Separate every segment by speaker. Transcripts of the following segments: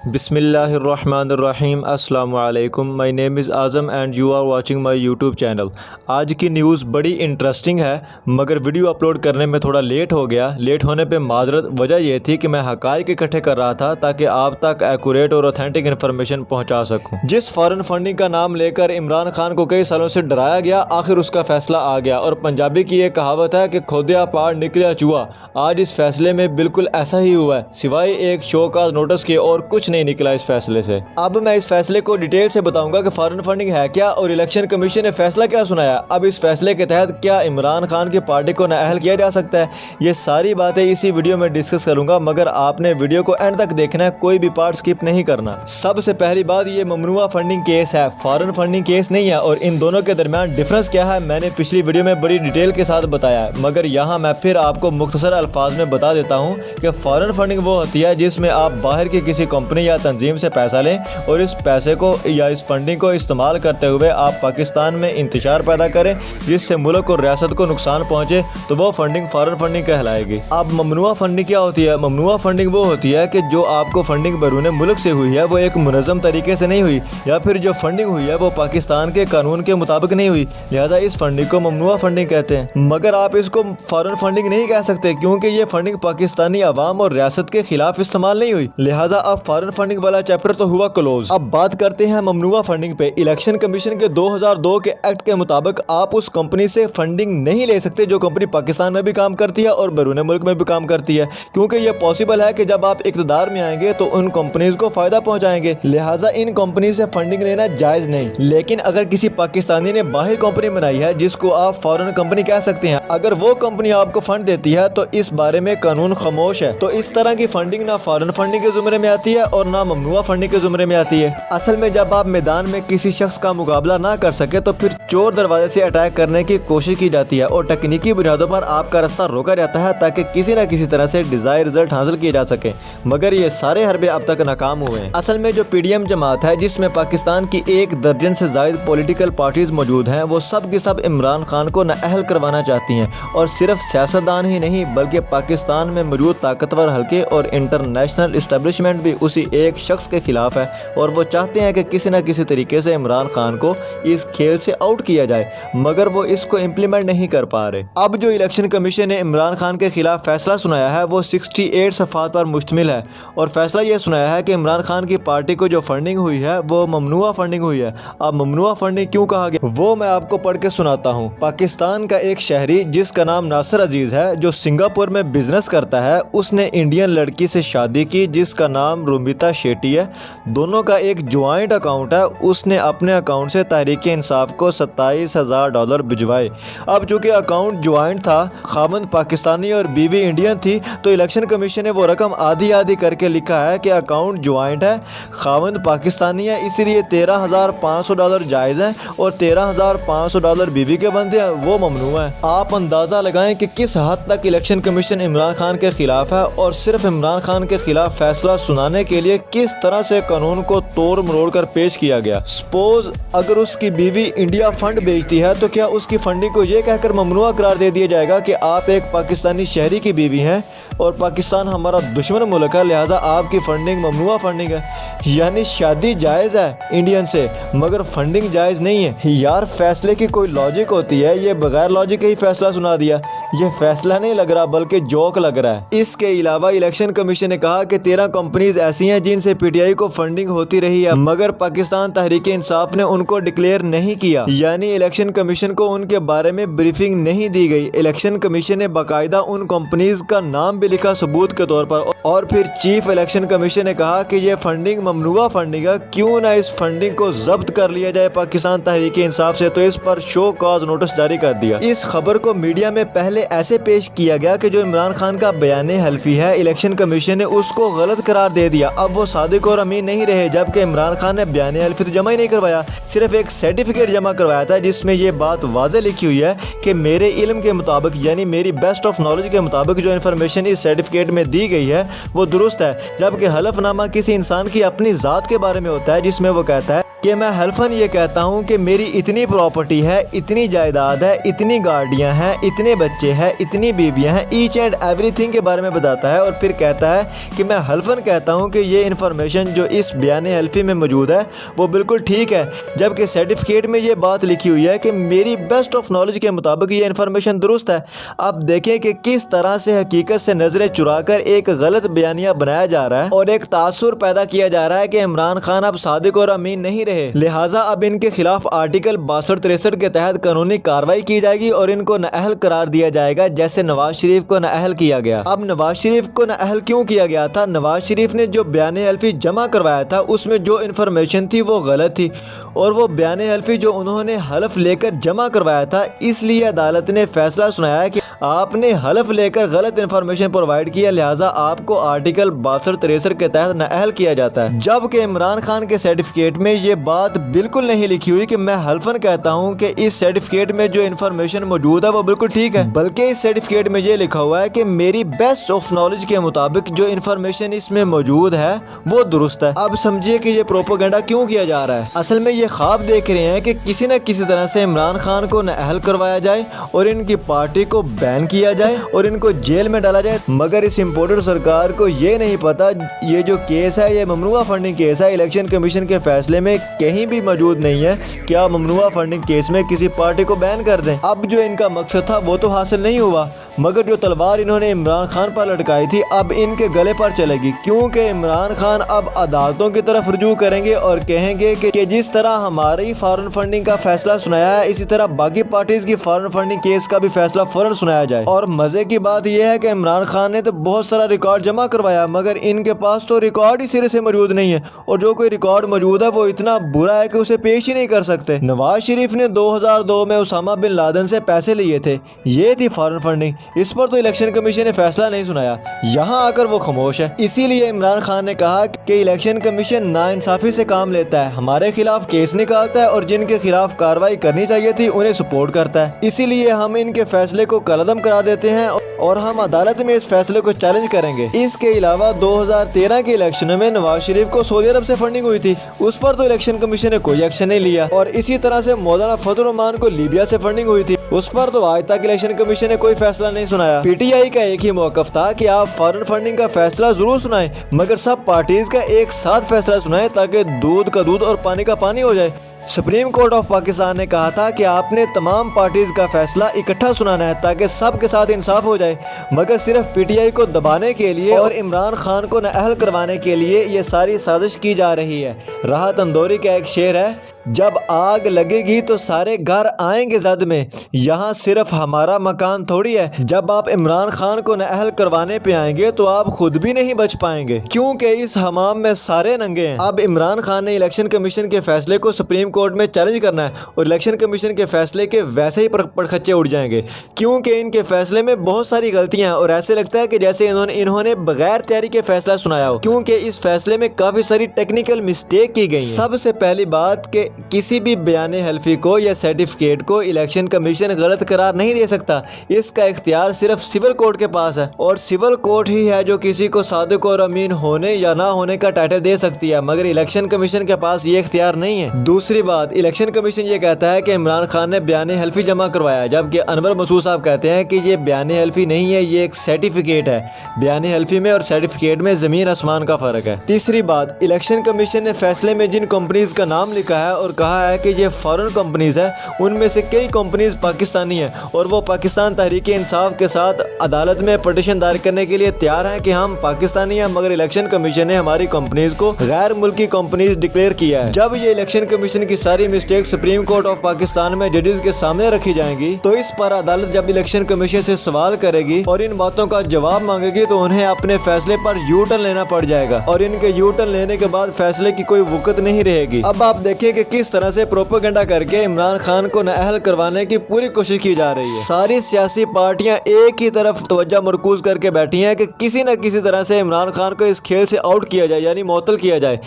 Speaker 1: बिस्मिल्लाहिर्रहमानिर्रहीम अस्सलामु अलैकुम। My name is Azam and you are watching my YouTube channel. आज की न्यूज़ बड़ी इंटरेस्टिंग है मगर वीडियो अपलोड करने में थोड़ा लेट हो गया। लेट होने पे माजरत। वजह यह थी कि मैं हक़ाइक़ इकट्ठे कर रहा था ताकि आप तक एक्यूरेट और ऑथेंटिक इन्फॉर्मेशन पहुँचा सकूँ। जिस फॉरेन फंडिंग का नाम लेकर इमरान खान को कई सालों से डराया गया, आखिर उसका फैसला आ गया। और पंजाबी की एक कहावत है कि खोदिया पार निकलिया चूहा। आज इस फैसले में बिल्कुल ऐसा ही हुआ है, सिवाय एक शो काज नोटिस के और कुछ नहीं निकला इस फैसले से। अब मैं इस फैसले को डिटेल से बताऊंगा कि फॉरेन फंडिंग है क्या और इलेक्शन कमीशन ने फैसला क्या सुनाया। अब इस फैसले के तहत क्या इमरान खान की पार्टी को नाअहल किया जा सकता है, ये सारी बातें इसी वीडियो में डिस्कस करूंगा, मगर आपने वीडियो को एंड तक देखना है, कोई भी पार्ट स्किप नहीं करना। सबसे पहली बात, ये ममनुआ फंडिंग केस है, फॉरेन फंडिंग केस नहीं है। और इन दोनों के दरमियान डिफरेंस क्या है मैंने पिछली वीडियो में बड़ी डिटेल के साथ बताया है, मगर यहाँ मैं फिर आपको मुख्तसर अल्फाज में बता देता हूँ कि फॉरेन फंडिंग वो होती है जिसमें आप बाहर की किसी कंपनी या तंजीम से पैसा लें और इस पैसे को या इस फंडिंग को इस्तेमाल करते हुए आप पाकिस्तान में इंतशार पैदा करें जिससे मुल्क और रियासत को नुकसान पहुंचे, तो वो फंडिंग फॉरेन फंडिंग कहलाएगी। अब ममनुआ फंडिंग क्या होती है? ममनुआ फंडिंग वो होती है कि जो आपको फंडिंग बैरून मुल्क से हुई है वो एक मुनज़्ज़म तरीके से नहीं हुई, या फिर जो फंडिंग हुई है वो पाकिस्तान के कानून के मुताबिक नहीं हुई, लिहाजा इस फंडिंग को ममनुआ फंडिंग कहते हैं। मगर आप इसको फॉरेन फंडिंग नहीं कह सकते क्योंकि ये फंडिंग पाकिस्तानी अवाम और रियासत के खिलाफ इस्तेमाल नहीं हुई, लिहाजा अब फॉरेन फंडिंग वाला चैप्टर तो हुआ क्लोज। अब बात करते हैं ममनुआ फंडिंग पे। इलेक्शन कमीशन के 2002 के एक्ट के मुताबिक आप उस कंपनी से फंडिंग नहीं ले सकते जो कंपनी पाकिस्तान में भी काम करती है और बैरून मुल्क में भी काम करती है, क्योंकि यह पॉसिबल है कि जब आप इक़्तिदार में आएंगे तो उन कंपनीज को फायदा पहुंचाएंगे, लिहाजा इन कंपनी से फंडिंग लेना जायज नहीं। लेकिन अगर किसी पाकिस्तानी ने बाहर कंपनी बनाई है जिसको आप फॉरेन कंपनी कह सकते हैं, अगर वो कंपनी आपको फंड देती है तो इस बारे में कानून खामोश है। तो इस तरह की फंडिंग ना फॉरेन फंडिंग के जुमरे में आती है और ना ममनुआ फंडिंग के जुमरे में आती है। असल में जब आप मैदान में किसी शख्स का मुकाबला ना कर सके तो फिर चोर दरवाजे से अटैक करने की कोशिश की जाती है और तकनीकी बुनियादों पर आपका रास्ता रोका जाता है ताकि किसी न किसी तरह से डिजायर रिजल्ट हासिल किए जा सके, मगर ये सारे हरबे अब तक नाकाम हुए हैं। असल में जो पीडीएम जमात है जिसमें पाकिस्तान की 1 दर्जन से ज्यादा पॉलिटिकल पार्टीज मौजूद हैं, वो सब की सब इमरान खान को नाअहल करवाना चाहती हैं। और सिर्फ सियासतदान ही नहीं बल्कि पाकिस्तान में मौजूद ताकतवर हल्के और इंटरनेशनल इस्टेब्लिशमेंट भी उसी एक शख्स के खिलाफ है और वो चाहते हैं कि किसी न किसी तरीके से इमरान खान को इस खेल से आउट किया जाए, मगर वो इसको इम्प्लीमेंट नहीं कर पा रहे। अब जो इलेक्शन कमीशन ने इमरान खान के खिलाफ फैसला सुनाया है वो 68 सफ़ात पर मुश्तमिल है और फैसला ये सुनाया है कि इमरान खान की पार्टी को जो फंडिंग हुई है वो ममनुआ फंडिंग हुई है। अब ममनुआ फंडिंग क्यों कहा गया वो मैं आपको पढ़ के सुनाता हूँ। पाकिस्तान का एक शहरी जिसका नाम नासिर अजीज है, जो सिंगापुर में बिजनेस करता है, उसने इंडियन लड़की से शादी की जिसका नाम रुमिता शेट्टी है। दोनों का एक ज्वाइंट अकाउंट है। उसने अपने अकाउंट से तहरीक इंसाफ को $27,000 भिजवाए। अब चूंकि अकाउंट ज्वाइंट था, खामंद पाकिस्तानी और बीवी इंडियन थी, तो इलेक्शन कमीशन ने वो रकम आधी आधी करके लिखा है कि अकाउंट ज्वाइंट है, खामंद पाकिस्तानी है, इसीलिए $13,500 जायज़ है और $13,500 बीवी के बनते हैं, वो ममनू है। आप अंदाज़ा लगाएं कि किस हद तक इलेक्शन कमीशन इमरान खान के खिलाफ है और सिर्फ इमरान खान के खिलाफ फैसला सुनाने के लिए किस तरह से कानून को तोड़ मरोड़ कर पेश किया गया। सपोज अगर उसकी बीवी इंडिया फंड बेचती है तो क्या उसकी फंडिंग को ये कहकर ममनुआ करार दे दिया जाएगा कि आप एक पाकिस्तानी शहरी की बीवी हैं और पाकिस्तान हमारा दुश्मन मुल्क है, लिहाजा आपकी फंडिंग ममनुआ फंडिंग है। यानी शादी जायज़ है इंडियन से मगर फंडिंग जायज़ नहीं है। यार फैसले की कोई लॉजिक होती है, ये बगैर लॉजिक के ही फैसला सुना दिया। ये फैसला नहीं लग रहा बल्कि जोक लग रहा है। इसके अलावा इलेक्शन कमीशन ने कहा कि 13 कंपनीज ऐसी हैं जिनसे पीटीआई को फंडिंग होती रही है, मगर पाकिस्तान तहरीक इंसाफ ने उनको डिक्लेयर नहीं किया, यानी इलेक्शन कमीशन को उनके बारे में ब्रीफिंग नहीं दी गई। इलेक्शन कमीशन ने बाकायदा उन कंपनीज का नाम भी लिखा सबूत के तौर पर, और फिर चीफ इलेक्शन कमीशन ने कहा कि ये फंडिंग ममनुआ फंडिंग है, क्यों ना इस फंडिंग को जब्त कर लिया जाए पाकिस्तान तहरीक इंसाफ से, तो इस पर शो कॉज नोटिस जारी कर दिया। इस खबर को मीडिया में पहले ऐसे पेश किया गया कि जो इमरान खान का बयान हल्फी है, इलेक्शन कमीशन ने उसको गलत करार दे दिया। अब वो सादिक और अमीन नहीं रहे, जबकि इमरान खान ने बयान हल्फी तो जमा ही नहीं करवाया, सिर्फ एक सर्टिफिकेट जमा करवाया था जिसमें ये बात वाज़े लिखी हुई है कि मेरे इल्म के मुताबिक यानी मेरी बेस्ट ऑफ नॉलेज के मुताबिक जो इन्फॉर्मेशन इस सर्टिफिकेट में दी गई है वो दुरुस्त है, जबकि हलफनामा किसी इंसान की अपनी ज़ात के बारे में होता है जिसमें वो कहता है कि मैं हल्फन ये कहता हूँ कि मेरी इतनी प्रॉपर्टी है, इतनी जायदाद है, इतनी गाड़ियाँ हैं, इतने बच्चे हैं, इतनी बीवियाँ हैं, ईच एंड एवरीथिंग के बारे में बताता है और फिर कहता है कि मैं हल्फन कहता हूँ कि ये इन्फॉर्मेशन जो इस बयान हल्फी में मौजूद है वो बिल्कुल ठीक है, जबकि सर्टिफिकेट में ये बात लिखी हुई है कि मेरी बेस्ट ऑफ नॉलेज के मुताबिक ये इन्फॉर्मेशन दुरुस्त है। अब देखें कि किस तरह से हकीकत से नजरें चुराकर एक गलत बयानिया बनाया जा रहा है और एक तासुर पैदा किया जा रहा है कि इमरान खान अब सादिक और अमीन नहीं रहे, लिहाजा अब इनके खिलाफ आर्टिकल 62-63 के तहत कानूनी कार्रवाई की जाएगी और इनको नाअहल करार दिया जाएगा, जैसे नवाज शरीफ को नाअहल किया गया। अब नवाज शरीफ को नाअहल क्यों किया गया था? नवाज शरीफ ने जो बयान हल्फी जमा करवाया था उसमें जो इन्फॉर्मेशन थी वो गलत थी और वो बयान हल्फी जो उन्होंने हलफ लेकर जमा करवाया था, इसलिए अदालत ने फैसला सुनाया है कि आपने हलफ लेकर गलत इन्फॉर्मेशन प्रोवाइड किया, लिहाजा आपको आर्टिकल 62-63 के तहत नाअहल किया जाता है। जबकि इमरान खान के सर्टिफिकेट में ये बात बिल्कुल नहीं लिखी हुई कि मैं हल्फन कहता हूँ कि इस सर्टिफिकेट में जो इन्फॉर्मेशन मौजूद है वो बिल्कुल ठीक है, बल्कि इस सर्टिफिकेट में ये लिखा हुआ है कि मेरी बेस्ट ऑफ नॉलेज के मुताबिक जो इन्फॉर्मेशन इसमें मौजूद है वो दुरुस्त है। अब समझिए कि ये प्रोपेगेंडा क्यों किया जा रहा है। असल में ये ख्वाब देख रहे हैं कि किसी न किसी तरह से इमरान खान को नाअहल करवाया जाए और इनकी पार्टी को बैन किया जाए और इनको जेल में डाला जाए, मगर इस इम्पोर्टेड सरकार को ये नहीं पता ये जो केस है ये ममनुआ फंडिंग केस है, इलेक्शन कमीशन के फैसले में कहीं भी मौजूद नहीं है कि आप ममनुआ फंडिंग केस में किसी पार्टी को बैन कर दें। अब जो इनका मकसद था वो तो हासिल नहीं हुआ, मगर जो तलवार इन्होंने इमरान खान पर लटकाई थी अब इनके गले पर चलेगी, क्योंकि इमरान खान अब अदालतों की तरफ रुजू करेंगे और कहेंगे कि जिस तरह हमारी फॉरेन फंडिंग का फैसला सुनाया है इसी तरह बाकी पार्टीज की फॉरेन फंडिंग केस का भी फैसला फौरन सुनाया जाए। और मजे की बात यह है कि इमरान खान ने तो बहुत सारा रिकॉर्ड जमा करवाया, मगर इनके पास तो रिकॉर्ड ही सिरे से मौजूद नहीं है और जो कोई रिकॉर्ड मौजूद है वो इतना बुरा है कि उसे पेश ही नहीं कर सकते। नवाज शरीफ ने 2002 में उसामा बिन लादेन से पैसे लिए थे, ये थी फॉरेन फंडिंग, इस पर तो इलेक्शन कमीशन ने फैसला नहीं सुनाया, यहाँ आकर वो खामोश है। इसीलिए इमरान खान ने कहा कि इलेक्शन कमीशन नाइंसाफी से काम लेता है, हमारे खिलाफ केस निकालता है और जिनके खिलाफ कार्रवाई करनी चाहिए थी उन्हें सपोर्ट करता है, इसीलिए हम इनके फैसले को कलअदम करार देते हैं और हम अदालत में इस फैसले को चैलेंज करेंगे। इसके अलावा 2013 के इलेक्शन में नवाज शरीफ को सऊदी अरब से फंडिंग हुई थी, उस पर तो इलेक्शन कमीशन ने कोई एक्शन नहीं लिया और इसी तरह से मौलाना फजल रहमान को लीबिया से फंडिंग हुई थी, उस पर तो आज तक इलेक्शन कमीशन ने कोई फैसला नहीं सुनाया। पीटीआई का एक ही मौकफ था कि आप फॉरेन फंडिंग का फैसला जरूर सुनाएं, मगर सब पार्टीज का एक साथ फैसला सुनाएं ताकि दूध का दूध और पानी का पानी हो जाए। सुप्रीम कोर्ट ऑफ पाकिस्तान ने कहा था कि आपने तमाम पार्टीज का फैसला इकट्ठा सुनाना है ताकि सब के साथ इंसाफ हो जाए, मगर सिर्फ पीटीआई को दबाने के लिए और इमरान खान को नाअहल करवाने के लिए ये सारी साजिश की जा रही है। राहत अंदौरी का एक शेर है, जब आग लगेगी तो सारे घर आएंगे जद में, यहाँ सिर्फ हमारा मकान थोड़ी है। जब आप इमरान खान को नाअहल करवाने पे आएंगे तो आप खुद भी नहीं बच पाएंगे, क्योंकि इस हमाम में सारे नंगे हैं। अब इमरान खान ने इलेक्शन कमीशन के फैसले को सुप्रीम कोर्ट में चैलेंज करना है और इलेक्शन कमीशन के फैसले के वैसे ही पड़खच्चे उड़ जाएंगे, क्योंकि इनके फैसले में बहुत सारी गलतियां और ऐसे लगता है कि जैसे इन्होंने बगैर तैयारी के फैसला सुनाया हो, क्योंकि इस फैसले में काफी सारी टेक्निकल मिस्टेक की गई है। सबसे पहली बात कि किसी भी बयान हल्फी को या सर्टिफिकेट को इलेक्शन कमीशन गलत करार नहीं दे सकता, इसका इख्तियार सिर्फ सिविल कोर्ट के पास है और सिविल कोर्ट ही है जो किसी को सादिक और अमीन होने या ना होने का टाइटल दे सकती है, मगर इलेक्शन कमीशन के पास ये इख्तियार नहीं है। दूसरी बात, इलेक्शन कमीशन ये कहता है कि इमरान खान ने बयान हल्फी जमा करवाया, जबकि अनवर मसूद साहब कहते हैं कि ये बयान हल्फी नहीं है, ये एक सर्टिफिकेट है। बयान हल्फी में और सर्टिफिकेट में जमीन आसमान का फर्क है। तीसरी बात, इलेक्शन कमीशन ने फैसले में जिन कंपनीज का नाम लिखा है और कहा है कि ये फॉरेन कंपनीज है, उनमें से कई कंपनीज पाकिस्तानी हैं और वो पाकिस्तान तहरीक इंसाफ के साथ अदालत में पटिशन दायर करने के लिए तैयार हैं कि हम पाकिस्तानी हैं, मगर इलेक्शन कमीशन ने हमारी कंपनीज को गैर मुल्की कंपनीज डिक्लेयर किया है। जब ये इलेक्शन कमीशन की सारी mistake supreme court of Pakistan में जजेस के सामने रखी जाएंगी तो इस पर अदालत जब इलेक्शन कमीशन से सवाल करेगी और इन बातों का जवाब मांगेगी तो उन्हें अपने फैसले पर यू टर्न लेना पड़ जाएगा और इनके यू टर्न लेने के बाद फैसले की कोई वक़्त नहीं रहेगी। अब आप देखिए कि किस तरह से प्रोपेगेंडा करके इमरान खान को नाअहल करवाने की पूरी कोशिश की जा रही है। सारी सियासी पार्टियां एक ही तरफ तवज्जो मरकूज करके बैठी हैं कि किसी न किसी तरह से इमरान खान को इस खेल से आउट किया जाए, यानी मुअत्तल किया जाए,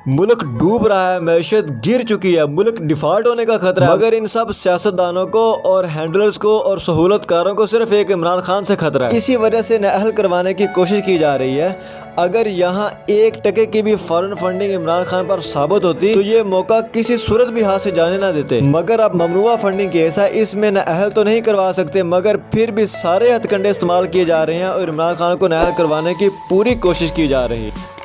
Speaker 1: मुल्क डूब रहा है, मैशत गिर चुकी है, मुल्क डिफॉल्ट होने का खतरा है। मगर इन सब सियासतदानों को और हैंडलर्स को और सहूलतकारों को सिर्फ एक इमरान खान से खतरा है। इसी वजह से नाअहल करवाने की कोशिश की जा रही है। अगर यहाँ 1% की भी फॉरेन फंडिंग इमरान खान पर साबित होती तो ये मौका किसी सूरत भी हाथ से जाने ना देते। मगर अब ममनुआ फंडिंग केस है, इसमें नाअहल तो नहीं करवा सकते, मगर फिर भी सारे हथकंडे इस्तेमाल किए जा रहे हैं और इमरान खान को नाअहल करवाने की पूरी कोशिश की जा रही है।